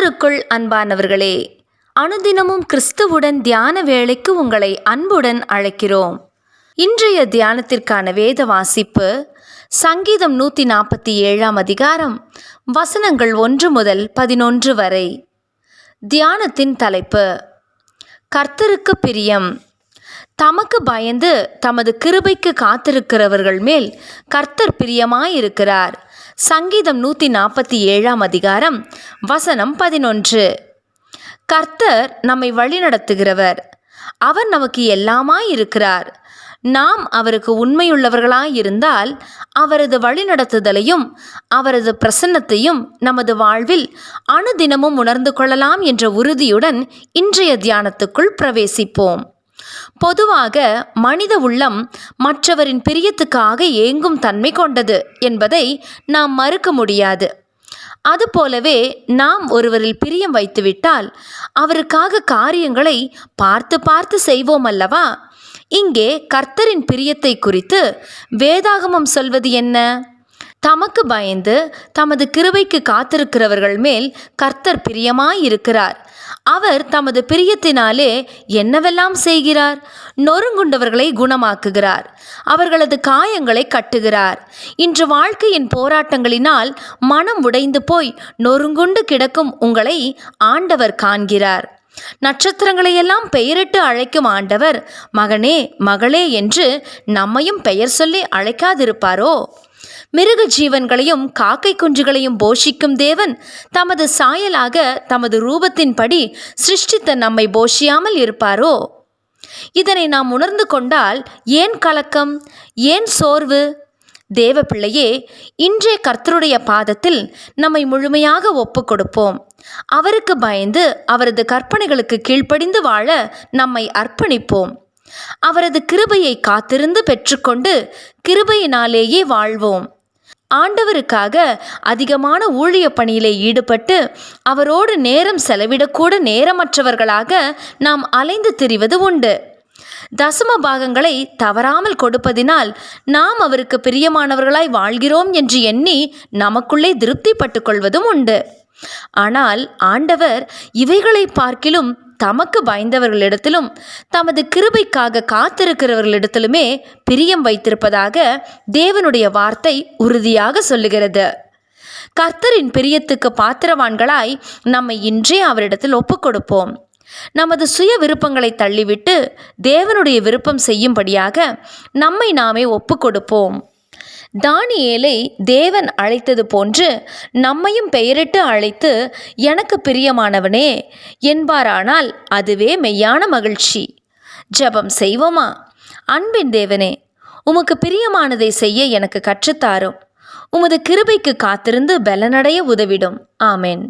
கர்த்தருக்குள் அன்பானவர்களே, அனுதினமும் கிறிஸ்துவுடன் தியான வேளைக்கு உங்களை அன்புடன் அழைக்கிறோம். இன்றைய தியானத்திற்கான வேத வாசிப்பு சங்கீதம் 147 அதிகாரம் வசனங்கள் 1 முதல் 11 வரை. தியானத்தின் தலைப்பு: கர்த்தருக்கு பிரியம். தமக்கு பயந்து தமது கிருபைக்கு காத்திருக்கிறவர்கள் மேல் கர்த்தர் பிரியமாயிருக்கிறார். சங்கீதம் 147 அதிகாரம் வசனம் 11. கர்த்தர் நம்மை வழிநடத்துகிறவர். அவர் நமக்கு எல்லாமாயிருக்கிறார். நாம் அவருக்கு உண்மையுள்ளவர்களாயிருந்தால் அவரது வழிநடத்துதலையும் அவரது பிரசன்னத்தையும் நமது வாழ்வில் அனுதினமும் உணர்ந்து கொள்ளலாம் என்ற உறுதியுடன் இன்றைய தியானத்துக்குள் பிரவேசிப்போம். பொதுவாக மனித உள்ளம் மற்றவரின் பிரியத்துக்காக ஏங்கும் தன்மை கொண்டது என்பதை நாம் மறுக்க முடியாது. அதுபோலவே நாம் ஒருவரில் பிரியம் வைத்துவிட்டால் அவருக்காக காரியங்களை பார்த்து பார்த்து செய்வோம் அல்லவா? இங்கே கர்த்தரின் பிரியத்தை குறித்து வேதாகமம் சொல்வது என்ன? தமக்கு பயந்து தமது கிருபைக்கு காத்திருக்கிறவர்கள் மேல் கர்த்தர் பிரியமாயிருக்கிறார். அவர் தமது பிரியத்தினாலே என்னவெல்லாம் செய்கிறார்? நொறுங்குண்டவர்களை குணமாக்குகிறார். அவர்களது காயங்களை கட்டுகிறார். இன்று வாழ்க்கையின் போராட்டங்களினால் மனம் உடைந்து போய் நொறுங்குண்டு கிடக்கும் உங்களை ஆண்டவர் காண்கிறார். நட்சத்திரங்களையெல்லாம் பெயரிட்டு அழைக்கும் ஆண்டவர் மகனே மகளே என்று நம்மையும் பெயர் சொல்லி அழைக்காதிருப்பாரோ? மிருக ஜீவன்களையும் காக்கை குஞ்சுகளையும் போஷிக்கும் தேவன் தமது சாயலாக தமது ரூபத்தின்படி சிருஷ்டித்த நம்மை போஷியாமல் இருப்பாரோ? இதனை நாம் உணர்ந்து கொண்டால் ஏன் கலக்கம், ஏன் சோர்வு? தேவ பிள்ளையே, இன்றைய கர்த்தருடைய பாதத்தில் நம்மை முழுமையாக ஒப்பு கொடுப்போம். அவருக்கு பயந்து அவரது கற்பனைகளுக்கு கீழ்ப்படிந்து வாழ நம்மை அர்ப்பணிப்போம். அவரது கிருபையை காத்திருந்து பெற்றுக்கொண்டு கிருபையினாலேயே வாழ்வோம். ஆண்டவருக்காக அதிகமான ஊழிய பணியிலே ஈடுபட்டு அவரோடு நேரம் செலவிடக்கூட நேரமற்றவர்களாக நாம் அலைந்து திரிவது உண்டு. தசம பாகங்களை தவறாமல் கொடுப்பதினால் நாம் அவருக்கு பிரியமானவர்களாய் வாழ்கிறோம் என்று எண்ணி நமக்குள்ளே திருப்திப்பட்டு கொள்வதும் உண்டு. ஆனால் ஆண்டவர் இவைகளை பார்க்கிலும் தமக்கு பயந்தவர்களிடத்திலும் தமது கிருபைக்காக காத்திருக்கிறவர்களிடத்திலுமே பிரியம் வைத்திருப்பதாக தேவனுடைய வார்த்தை உறுதியாக சொல்லுகிறது. கர்த்தரின் பிரியத்துக்கு பாத்திரவான்களாய் நம்மை இன்றே அவரிடத்தில் ஒப்புக் கொடுப்போம். நமது சுய விருப்பங்களை தள்ளிவிட்டு தேவனுடைய விருப்பம் செய்யும்படியாக நம்மை நாமே ஒப்பு கொடுப்போம். தானியேலை தேவன் அழைத்தது போன்று நம்மையும் பெயரிட்டு அழைத்து எனக்கு பிரியமானவனே என்பாரானால் அதுவே மெய்யான மகிழ்ச்சி. ஜெபம் செய்வோமா? அன்பின் தேவனே, உமக்கு பிரியமானதை செய்ய எனக்கு கற்றுத்தாரும். உமது கிருபைக்கு காத்திருந்து பலனடைய உதவிடும். ஆமென்.